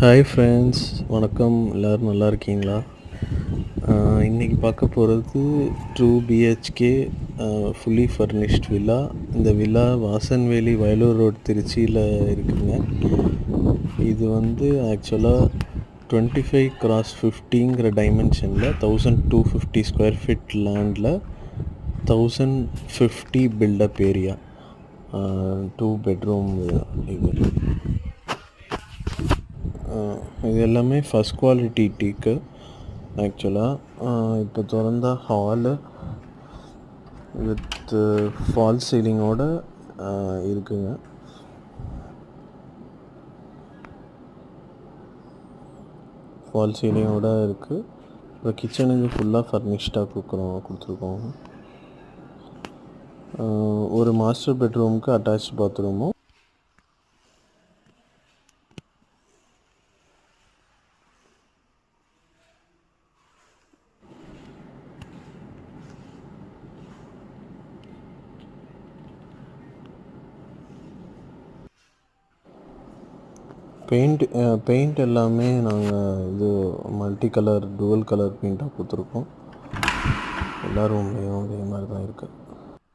Hi friends, வணக்கம். எல்லோரும் நல்லா இருக்கீங்களா? இன்றைக்கி பார்க்க போகிறது 2 பிஹெச்கே ஃபுல்லி ஃபர்னிஷ்ட் வில்லா. இந்த வில்லா வாசன்வேலி வயலூர் ரோட் திருச்சியில் இருக்குங்க. இது வந்து ஆக்சுவலாக 25x50ங்கிற டைமென்ஷனில் 1250 ஸ்கொயர் ஃபீட் லேண்டில் 1050 பில்டப் ஏரியா, 2 பெட்ரூம். இது எல்லாமே ஃபஸ்ட் குவாலிட்டி டீக்கு. ஆக்சுவலாக இப்போ திறந்த ஹாலு வித் ஃபால் சீலிங்கோடு இருக்குங்க. ஃபால் சீலிங்கோடு இருக்குது. இப்போ கிச்சனுக்கு ஃபுல்லாக ஃபர்னிஷ்டாக கொடுத்துருக்கோங்க. ஒரு மாஸ்டர் பெட்ரூமுக்கு அட்டாச் பாத்ரூமும் பெயிண்ட் எல்லாமே நாங்கள் இது மல்டி கலர் டுவல் கலர் பெயிண்ட்டாக கொடுத்துருக்கோம். எல்லா ரூம்லேயும் அதே மாதிரி தான் இருக்குது.